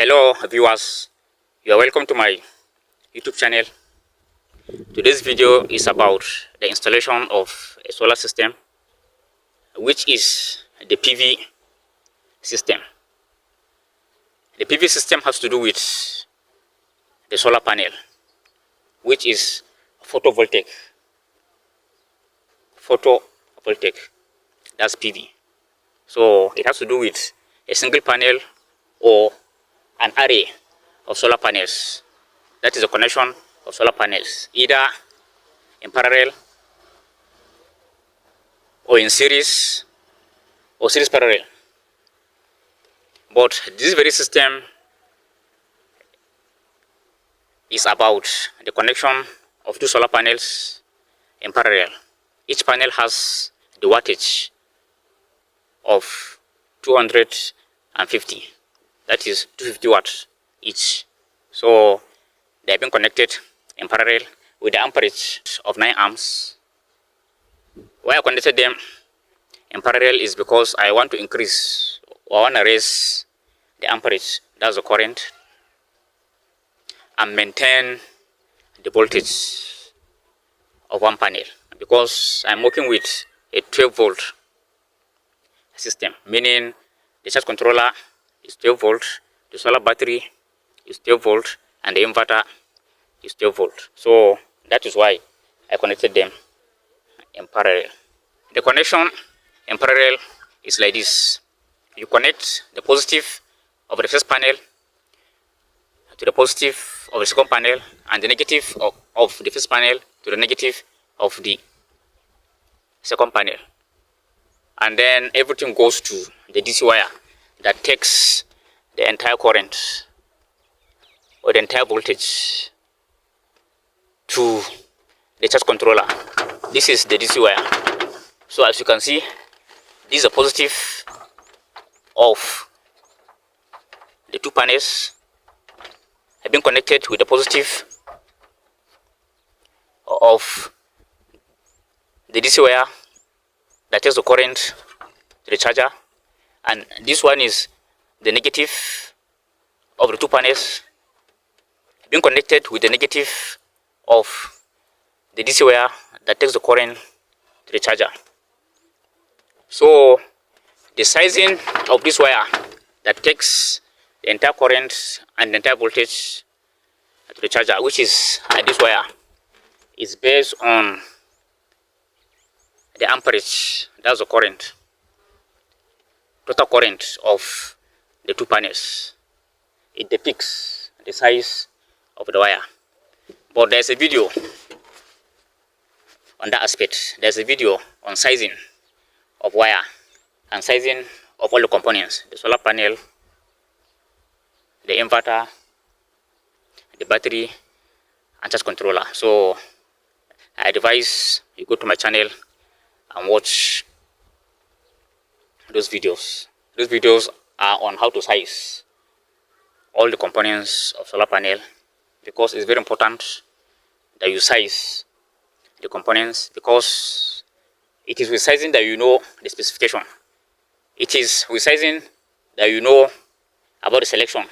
Hello viewers, you are welcome to my YouTube channel. Today's video is about the installation of a solar system, which is the PV system. The PV system has to do with the solar panel, which is photovoltaic. That's PV. So it has to do with a single panel or an array of solar panels. That is a connection of solar panels, either in parallel or in series or series parallel. But this very system is about the connection of two solar panels in parallel. Each panel has the wattage of 250. That is 250 watts each. So they have been connected in parallel with the amperage of 9 amps. Why I connected them in parallel is because I want to increase or I want to raise the amperage, that's the current, and maintain the voltage of one panel, because I'm working with a 12 volt system, meaning the charge controller is 12 volt, the solar battery is 12 volt, and the inverter is 12 volt. So that is why I connected them in parallel. The connection in parallel is like this. You connect the positive of the first panel to the positive of the second panel, and the negative of the first panel to the negative of the second panel. And then everything goes to the DC wire that takes the entire current or the entire voltage to the charge controller. This is the DC wire. So as you can see, this is a positive of the two panels have been connected with the positive of the DC wire that takes the current to the charger, and this one is the negative of the two panels being connected with the negative of the DC wire that takes the current to the charger. So the sizing of this wire that takes the entire current and the entire voltage to the charger, which is this wire, is based on the amperage, that's the current, total current of the two panels. It depicts the size of the wire. But there's a video on that aspect. There's a video on sizing of wire and sizing of all the components: the solar panel, the inverter, the battery, and charge controller. So I advise you go to my channel and watch those videos. Those videos are on how to size all the components of solar panel, because it's very important that you size the components, because it is with sizing that you know the specification. It is with sizing that you know about the selection,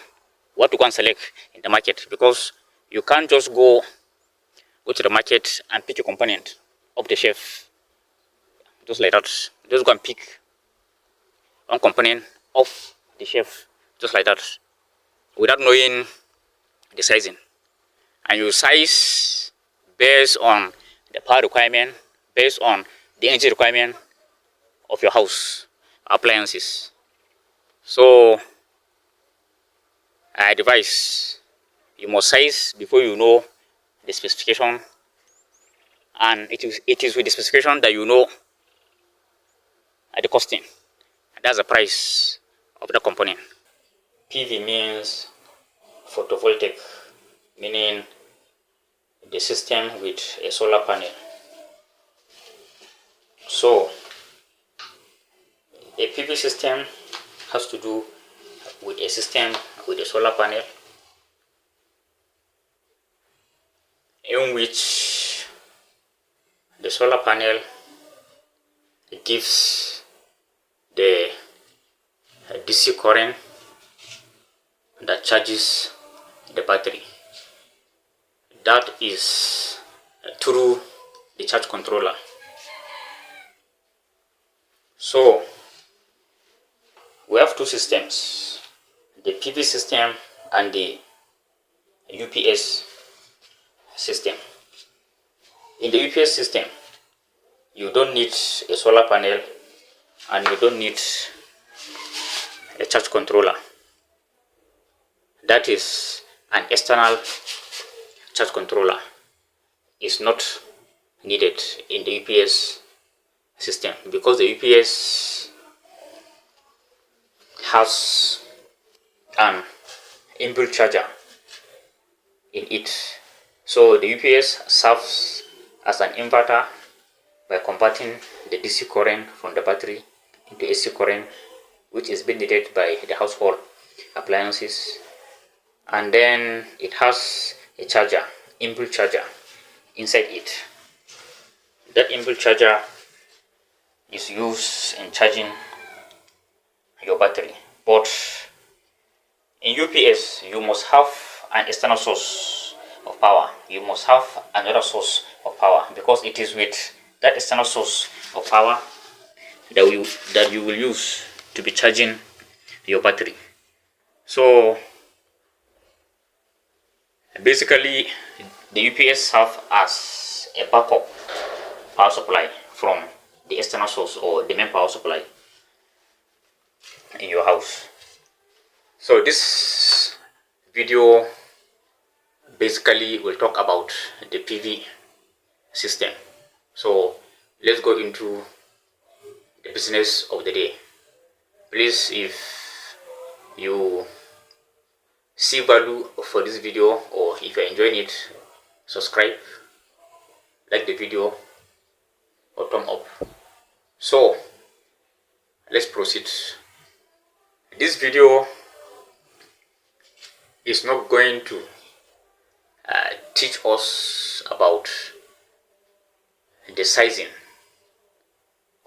what to go and select in the market, because you can't just go to the market and pick a component off the shelf just like that. Just go and pick one component off the shelf just like that without knowing the sizing. And you size based on the power requirement, based on the energy requirement of your house appliances. So I advise you must size before you know the specification, and it is with the specification that you know the costing. That's the price of the component. PV means photovoltaic, meaning the system with a solar panel. So a PV system has to do with a system with a solar panel, in which the solar panel gives the DC current that charges the battery. That is through the charge controller. So we have two systems, the PV system and the UPS system. In the UPS system, you don't need a solar panel and you don't need a charge controller. That is an external charge controller. Is not needed in the UPS system because the UPS has an inbuilt charger in it. So the UPS serves as an inverter by converting the DC current from the battery into AC current, which is being needed by the household appliances. And then it has a charger, inbuilt charger inside it. That inbuilt charger is used in charging your battery. But in UPS, you must have an external source of power. You must have another source of power because it is with that external source of power that you will use to be charging your battery. So basically, the UPS serves as a backup power supply from the external source or the main power supply in your house. So this video basically will talk about the PV system. So let's go into the business of the day. Please, if you see value for this video or if you're enjoying it, subscribe, like the video, or thumb up. So let's proceed. This video is not going to teach us about the sizing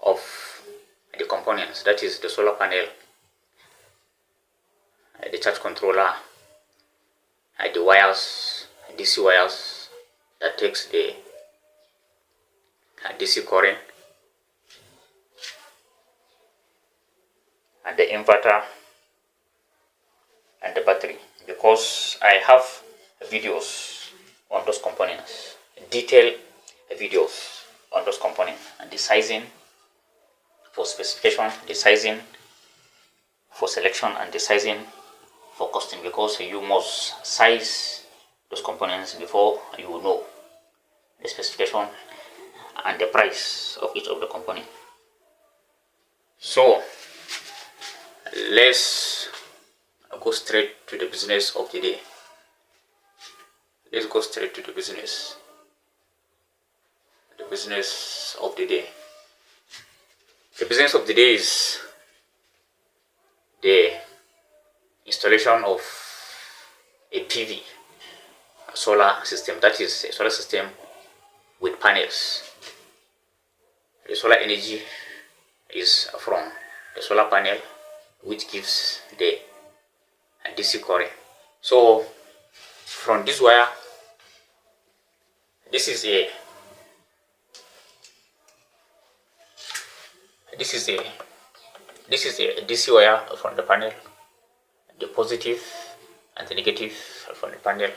of the components, that is the solar panel, the charge controller, the wires, DC wires that takes the DC current, and the inverter and the battery, because I have videos on those components, detailed videos on those components, and the sizing for specification, the sizing for selection, and the sizing for costing, because you must size those components before you will know the specification and the price of each of the component. So let's go straight to the business of the day. Let's go straight to the business. The business of the day. The business of the day is the installation of a PV, a solar system. That is a solar system with panels. The solar energy is from the solar panel, which gives the DC current. So from this wire, this is a DC wire from the panel, the positive and the negative from the panel.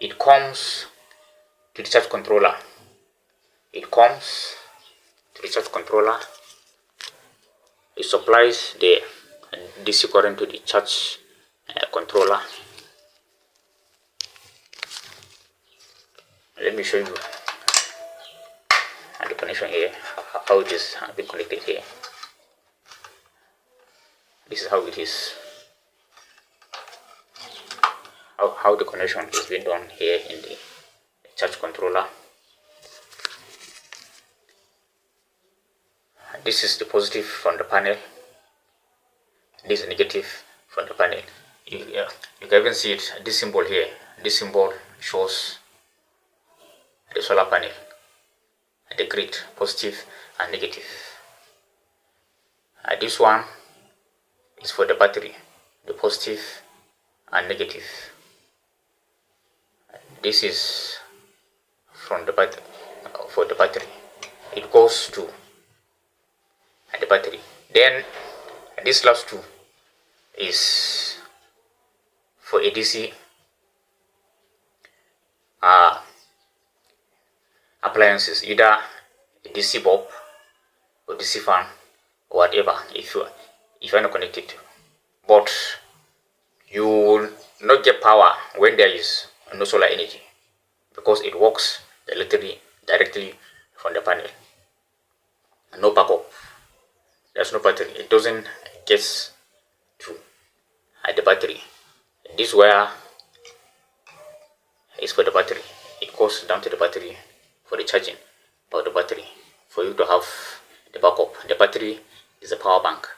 It comes to the charge controller. It supplies the DC current to the charge controller. Let me show you the connection here, how it is being connected here. This is how it is, how the connection is being done here in the charge controller. This is the positive from the panel, this is negative from the panel. You can even see it, this symbol here. This symbol shows the solar panel, the grid, positive and negative. This one is for the battery, the positive and negative. This is from the battery. For the battery, it goes to the battery. Then this last two is for a DC appliances, either a DC bulb or DC fan or whatever, if you want to connect it. But you will not get power when there is no solar energy, because it works directly from the panel. No backup. There's no battery. It doesn't get to the battery. This wire is for the battery. It goes down to the battery for the charging of the battery, for you to have the backup. The battery is a power bank.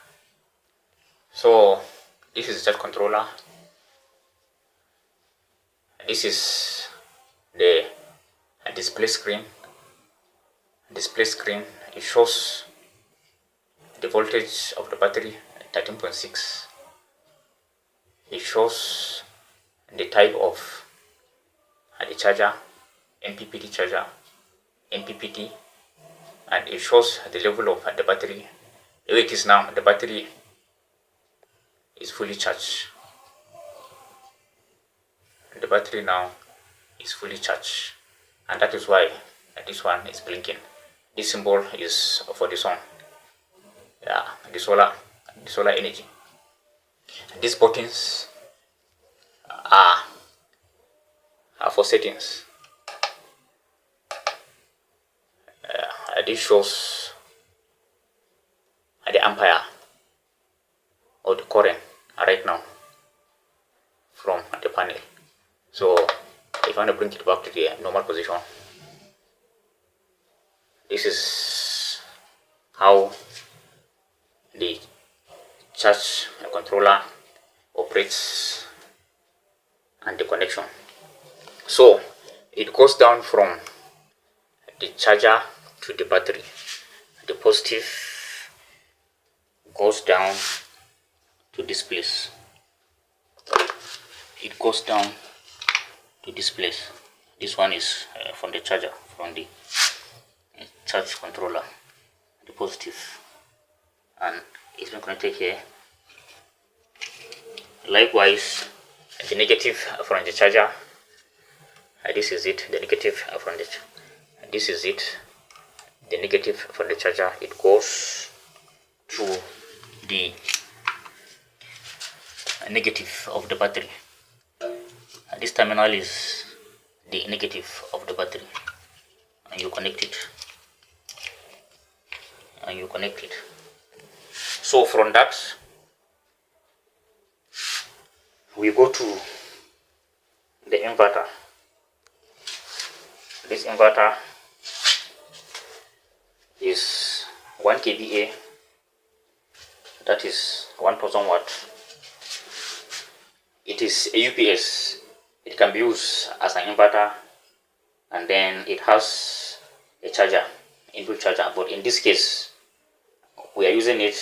So this is the charge controller. This is the display screen. It shows the voltage of the battery, 13.6. It shows the type of the charger, MPPT charger, MPPT, and it shows the level of the battery. The way it is now, the battery is fully charged. The battery now is fully charged, and that is why this one is blinking. This symbol is for the sun, the solar energy. These buttons are for settings. This shows the ampere or the current right now from the panel. So if I want to bring it back to the normal position, this is how the charge controller operates and the connection. So it goes down from the charger to the battery. The positive goes down to this place. It goes down to this place. This one is from the charger, from the charge controller, the positive, and it's been connected here. Likewise, the negative from the charger. This is it. The negative from the. This is it. The negative from the charger. It goes to the negative of the battery. This terminal is the negative of the battery, and you connect it. So from that, we go to the inverter. This inverter is 1 kVA, that is 1000 watt. It is a UPS. It can be used as an inverter, and then it has a charger, inbuilt charger. But in this case, we are using it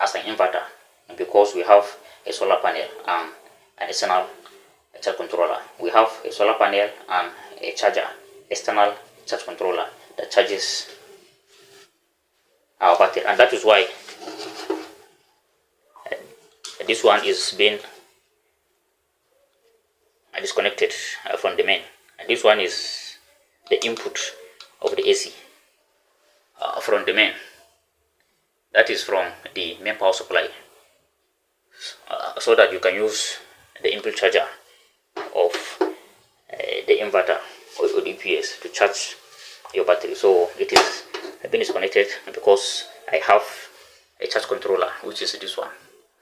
as an inverter because we have a solar panel and an external charge controller. We have a solar panel and a charger, external charge controller that charges our battery, and that is why this one is being disconnected from the main, and this one is the input of the AC from the main. That is from the main power supply, so that you can use the inbuilt charger of the inverter or the UPS to charge your battery. So it is been disconnected because I have a charge controller, which is this one,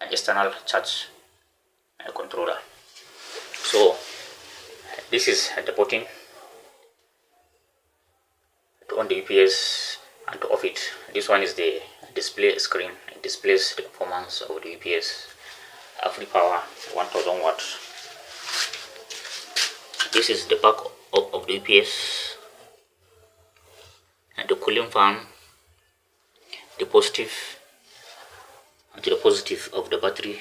an external charge controller. So this is the button to on the UPS and to off it. This one is the display screen. It displays the performance of the UPS. Free power 1000 watts. This is the back of the UPS, and the cooling fan, the positive, and to the positive of the battery,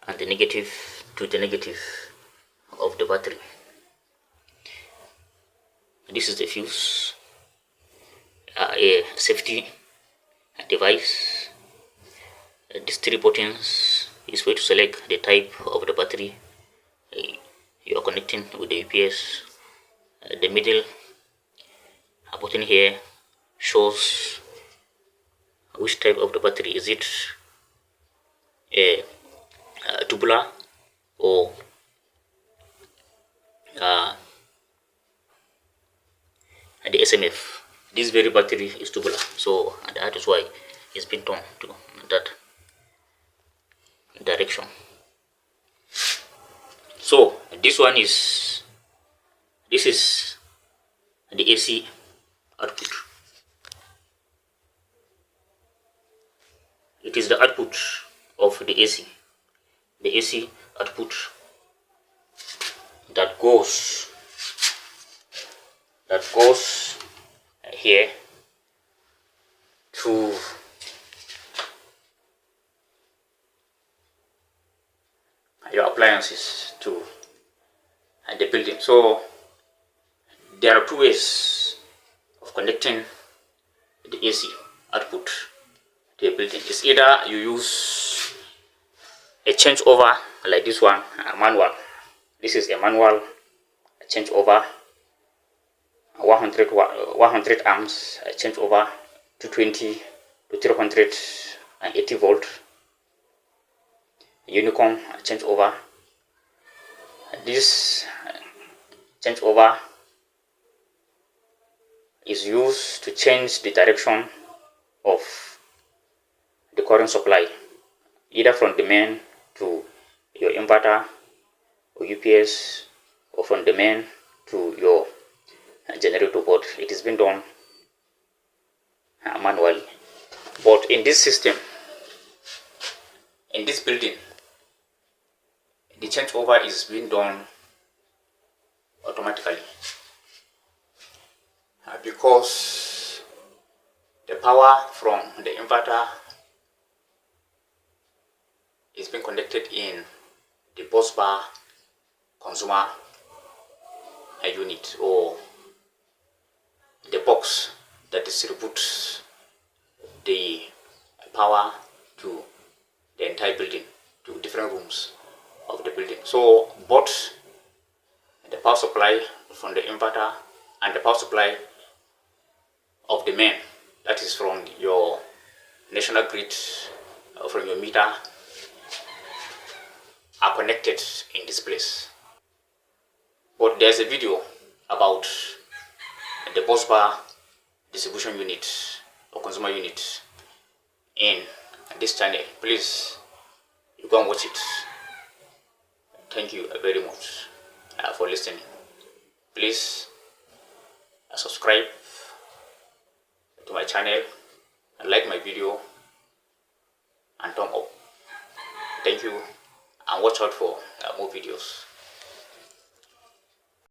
and the negative to the negative of the battery. This is the fuse, a safety device. These 3 buttons is where to select the type of the battery you are connecting with the UPS. The middle button here shows which type of the battery. Is it a tubular or the SMF. This very battery is tubular, so that is why it's been turned to that direction. So this is the AC output. It is the output of the AC output that goes here to your appliances, to the building. So there are 2 ways of connecting the AC output to a building. It's either you use a changeover like this one, a manual. This is a manual changeover, 100 amps changeover, 220 to 380 volt, unicorn changeover. This changeover is used to change the direction of the current supply, either from the main to your inverter or UPS, or from the main to your generator board. It has been done manually, but in this system, in this building, the changeover is being done automatically because the power from the inverter is being connected in the bus bar consumer unit, or the box that distributes the power to the entire building, to different rooms of the building. So both the power supply from the inverter and the power supply of the main, that is from your national grid, from your meter, are connected in this place. But there's a video about the bus bar distribution unit or consumer unit in this channel. Please, you go and watch it. Thank you very much for listening. Please subscribe to my channel and like my video and thumb up. Thank you, and watch out for more videos.